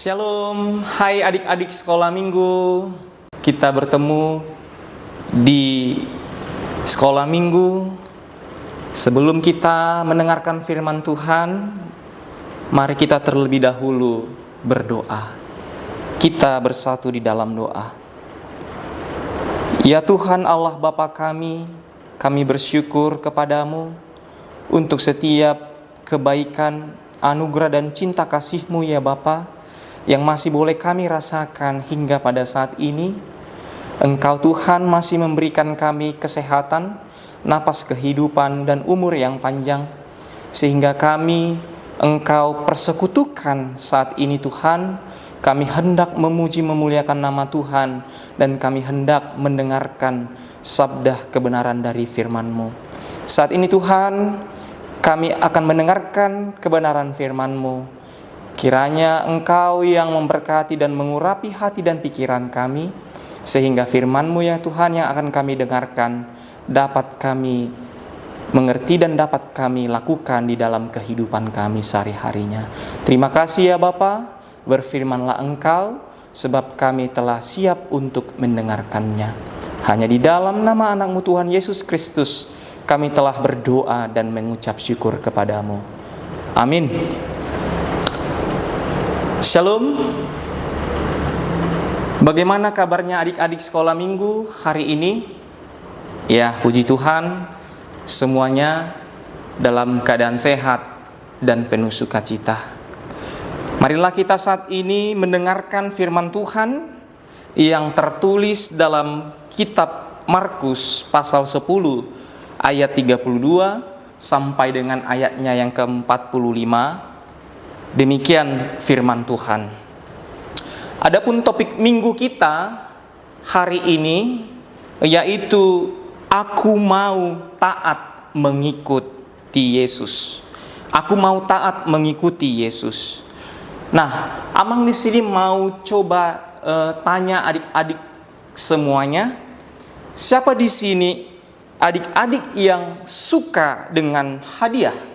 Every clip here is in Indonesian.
Shalom, hai adik-adik sekolah minggu. Kita bertemu di sekolah minggu. Sebelum kita mendengarkan firman Tuhan, mari kita terlebih dahulu berdoa. Kita bersatu di dalam doa. Ya Tuhan Allah Bapa kami bersyukur kepadamu untuk setiap kebaikan, anugerah dan cinta kasih-Mu ya Bapa, yang masih boleh kami rasakan hingga pada saat ini. Engkau Tuhan masih memberikan kami kesehatan, napas kehidupan dan umur yang panjang, sehingga kami Engkau persekutukan saat ini Tuhan. Kami hendak memuji memuliakan nama Tuhan, dan kami hendak mendengarkan sabda kebenaran dari firman-Mu. Saat ini Tuhan, kami akan mendengarkan kebenaran firman-Mu. Kiranya Engkau yang memberkati dan mengurapi hati dan pikiran kami, sehingga firman-Mu ya Tuhan yang akan kami dengarkan dapat kami mengerti dan dapat kami lakukan di dalam kehidupan kami sehari-harinya. Terima kasih ya Bapa, berfirmanlah Engkau, sebab kami telah siap untuk mendengarkannya. Hanya di dalam nama anak-Mu Tuhan Yesus Kristus kami telah berdoa dan mengucap syukur kepadamu. Amin. Shalom. Bagaimana kabarnya adik-adik sekolah minggu hari ini? Ya, puji Tuhan, semuanya dalam keadaan sehat dan penuh sukacita. Marilah kita saat ini mendengarkan firman Tuhan yang tertulis dalam kitab Markus pasal 10 ayat 32 sampai dengan ayatnya yang ke-45. Demikian firman Tuhan. Adapun topik minggu kita hari ini yaitu aku mau taat mengikuti Yesus. Aku mau taat mengikuti Yesus. Nah, Amang di sini mau coba tanya adik-adik semuanya, siapa di sini adik-adik yang suka dengan hadiah?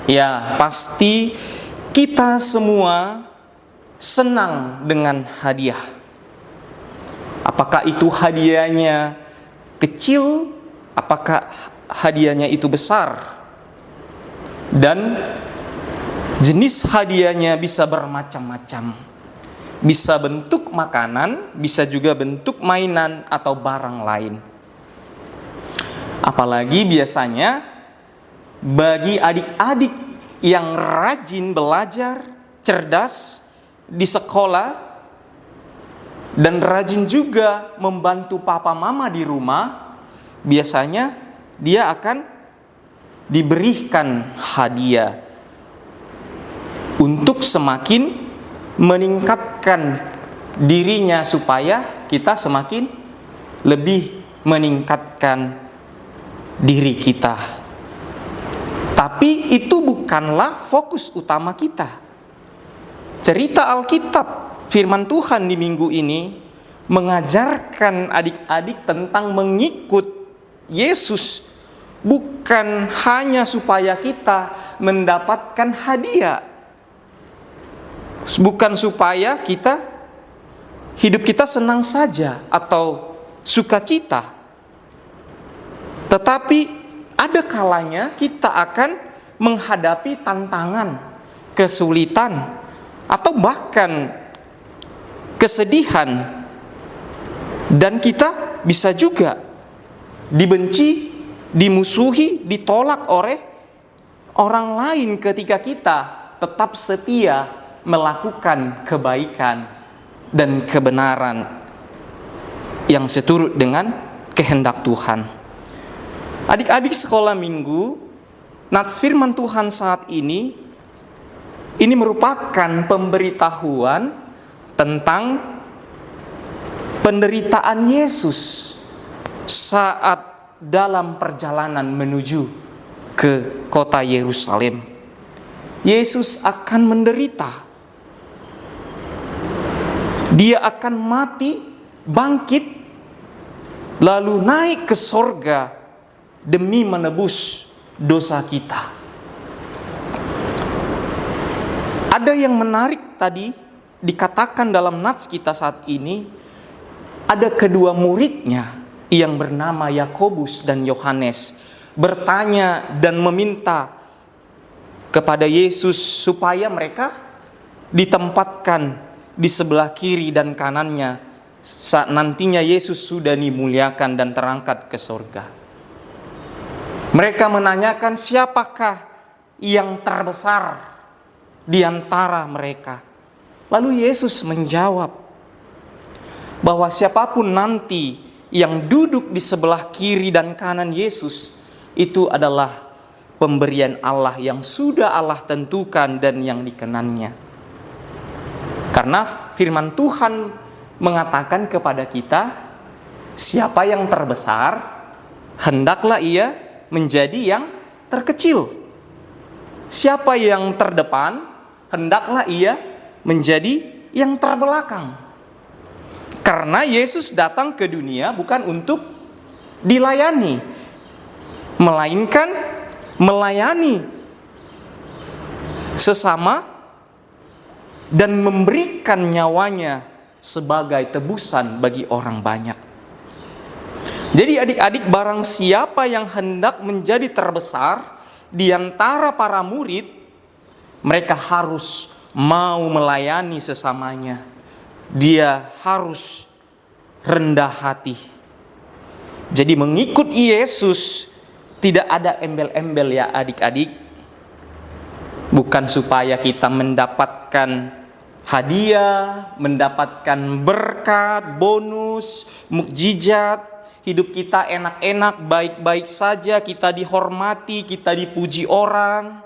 Ya, pasti kita semua senang dengan hadiah. Apakah itu hadiahnya kecil, apakah hadiahnya itu besar? Dan jenis hadiahnya bisa bermacam-macam. Bisa bentuk makanan, bisa juga bentuk mainan atau barang lain. Apalagi biasanya bagi adik-adik yang rajin belajar, cerdas di sekolah, dan rajin juga membantu papa mama di rumah, biasanya dia akan diberikan hadiah untuk semakin meningkatkan dirinya supaya kita semakin lebih meningkatkan diri kita. Tapi itu bukanlah fokus utama kita. Cerita Alkitab, firman Tuhan di minggu ini mengajarkan adik-adik tentang mengikut Yesus, bukan hanya supaya kita mendapatkan hadiah, bukan supaya hidup kita senang saja atau sukacita, tetapi ada kalanya kita akan menghadapi tantangan, kesulitan, atau bahkan kesedihan. Dan kita bisa juga dibenci, dimusuhi, ditolak oleh orang lain ketika kita tetap setia melakukan kebaikan dan kebenaran yang seturut dengan kehendak Tuhan. Adik-adik sekolah minggu, nats firman Tuhan saat ini merupakan pemberitahuan tentang penderitaan Yesus saat dalam perjalanan menuju ke kota Yerusalem. Yesus akan menderita. Dia akan mati, bangkit, lalu naik ke sorga demi menebus dosa kita. Ada yang menarik tadi dikatakan dalam nats kita saat ini, ada kedua muridnya yang bernama Yakobus dan Yohanes bertanya dan meminta kepada Yesus supaya mereka ditempatkan di sebelah kiri dan kanannya saat nantinya Yesus sudah dimuliakan dan terangkat ke surga. Mereka menanyakan siapakah yang terbesar di antara mereka. Lalu Yesus menjawab bahwa siapapun nanti yang duduk di sebelah kiri dan kanan Yesus, itu adalah pemberian Allah yang sudah Allah tentukan dan yang dikenannya. Karena firman Tuhan mengatakan kepada kita, siapa yang terbesar, hendaklah ia menjadi yang terkecil. Siapa yang terdepan, hendaklah ia menjadi yang terbelakang. Karena Yesus datang ke dunia bukan untuk dilayani, melainkan melayani sesama dan memberikan nyawanya sebagai tebusan bagi orang banyak. Jadi adik-adik, barang siapa yang hendak menjadi terbesar di antara para murid, mereka harus mau melayani sesamanya. Dia harus rendah hati. Jadi mengikut Yesus tidak ada embel-embel ya adik-adik. Bukan supaya kita mendapatkan hadiah, mendapatkan berkat, bonus, mukjizat, hidup kita enak-enak, baik-baik saja, kita dihormati, kita dipuji orang.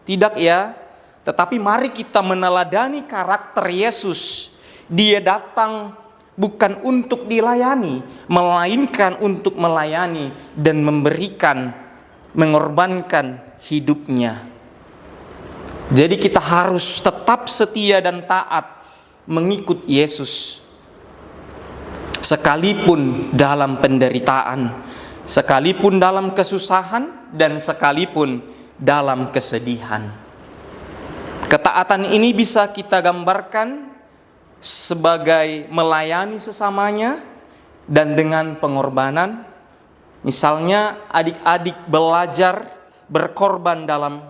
Tidak ya, tetapi mari kita meneladani karakter Yesus. Dia datang bukan untuk dilayani, melainkan untuk melayani dan memberikan, mengorbankan hidupnya. Jadi kita harus tetap setia dan taat mengikut Yesus. Sekalipun dalam penderitaan, sekalipun dalam kesusahan, dan sekalipun dalam kesedihan. Ketaatan ini bisa kita gambarkan sebagai melayani sesamanya dan dengan pengorbanan. Misalnya adik-adik belajar berkorban dalam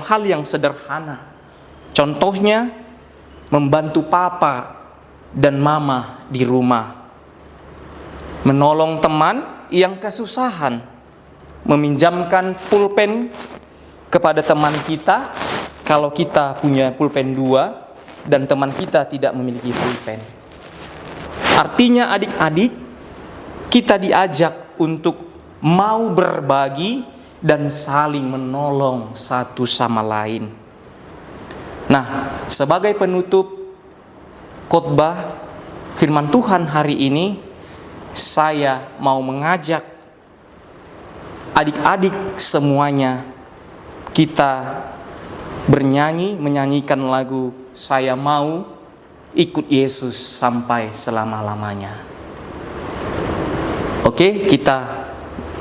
hal yang sederhana. Contohnya membantu papa dan mama di rumah, menolong teman yang kesusahan, meminjamkan pulpen kepada teman kita kalau kita punya pulpen 2 dan teman kita tidak memiliki pulpen. Artinya adik-adik, kita diajak untuk mau berbagi dan saling menolong satu sama lain. Nah, sebagai penutup khotbah firman Tuhan hari ini, saya mau mengajak adik-adik semuanya, kita menyanyikan lagu Saya Mau Ikut Yesus Sampai Selama-lamanya. Oke, kita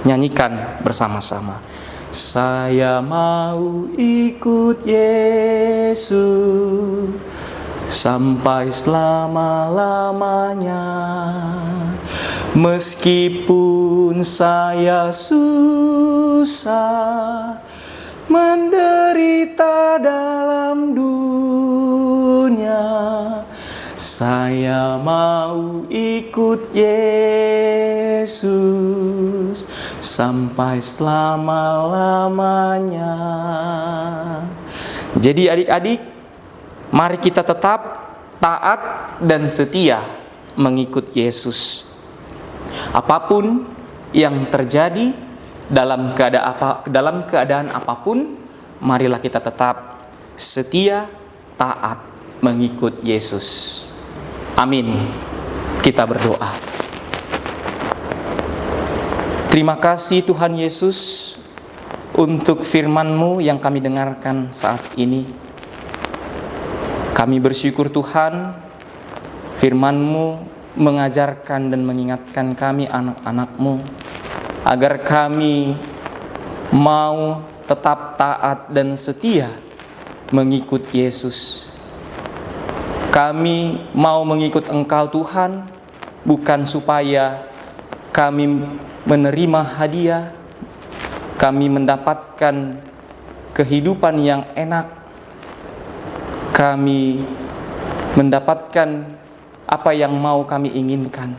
nyanyikan bersama-sama. Saya mau ikut Yesus sampai selama-lamanya, meskipun saya susah menderita dalam dunia. Saya mau ikut Yesus sampai selama-lamanya. Jadi adik-adik, mari kita tetap taat dan setia mengikut Yesus. Apapun yang terjadi, dalam keadaan apapun, marilah kita tetap setia, taat mengikut Yesus. Amin. Kita berdoa. Terima kasih Tuhan Yesus untuk firman-Mu yang kami dengarkan saat ini. Kami bersyukur Tuhan, firman-Mu mengajarkan dan mengingatkan kami anak-anak-Mu agar kami mau tetap taat dan setia mengikut Yesus. Kami mau mengikut Engkau Tuhan, bukan supaya kami menerima hadiah, kami mendapatkan kehidupan yang enak, kami mendapatkan apa yang mau kami inginkan.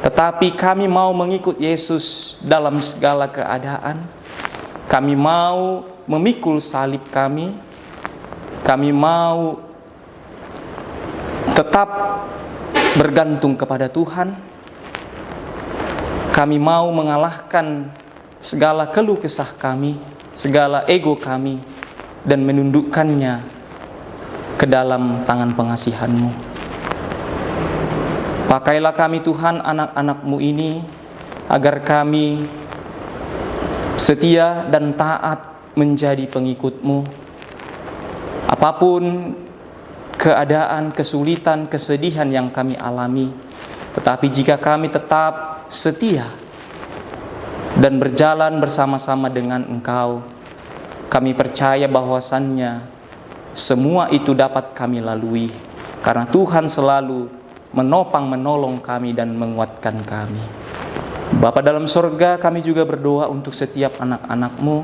Tetapi kami mau mengikut Yesus dalam segala keadaan. Kami mau memikul salib kami. Kami mau tetap bergantung kepada Tuhan. Kami mau mengalahkan segala keluh kesah kami, segala ego kami, dan menundukkannya ke dalam tangan pengasihan-Mu. Pakailah kami Tuhan, anak-anak-Mu ini, agar kami setia dan taat menjadi pengikut-Mu. Apapun keadaan, kesulitan, kesedihan yang kami alami, tetapi jika kami tetap setia dan berjalan bersama-sama dengan Engkau, kami percaya bahwasannya semua itu dapat kami lalui, karena Tuhan selalu menopang, menolong kami dan menguatkan kami. Bapa dalam sorga, kami juga berdoa untuk setiap anak-anak-Mu.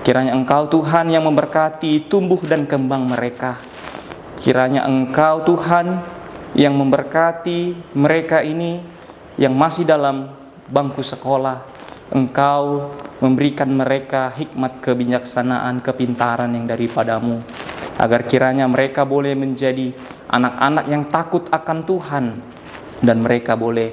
Kiranya Engkau Tuhan yang memberkati tumbuh dan kembang mereka. Kiranya Engkau Tuhan yang memberkati mereka ini yang masih dalam bangku sekolah. Engkau memberikan mereka hikmat, kebijaksanaan, kepintaran yang daripada-Mu, agar kiranya mereka boleh menjadi anak-anak yang takut akan Tuhan, dan mereka boleh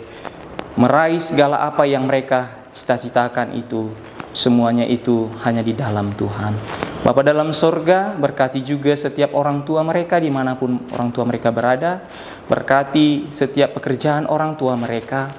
meraih segala apa yang mereka cita-citakan itu. Semuanya itu hanya di dalam Tuhan. Bapa dalam sorga, berkati juga setiap orang tua mereka dimanapun orang tua mereka berada. Berkati setiap pekerjaan orang tua mereka.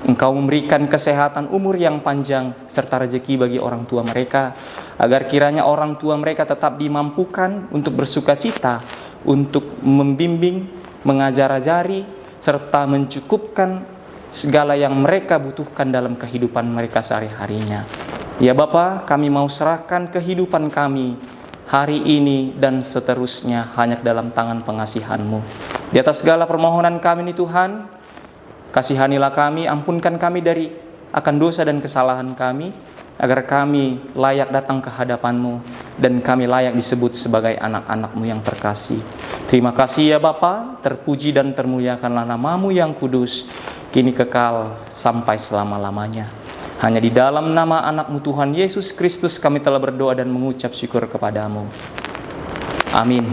Engkau memberikan kesehatan, umur yang panjang, serta rezeki bagi orang tua mereka, agar kiranya orang tua mereka tetap dimampukan untuk bersuka cita, untuk membimbing, mengajar-ajari, serta mencukupkan segala yang mereka butuhkan dalam kehidupan mereka sehari-harinya. Ya Bapa, kami mau serahkan kehidupan kami hari ini dan seterusnya hanya dalam tangan pengasihan-Mu. Di atas segala permohonan kami ini Tuhan, kasihanilah kami, ampunkan kami dari akan dosa dan kesalahan kami, agar kami layak datang ke hadapan-Mu dan kami layak disebut sebagai anak-anak-Mu yang terkasih. Terima kasih ya Bapa, terpuji dan termuliakanlah nama-Mu yang kudus, kini kekal sampai selama-lamanya. Hanya di dalam nama anak-Mu Tuhan Yesus Kristus kami telah berdoa dan mengucap syukur kepada-Mu. Amin.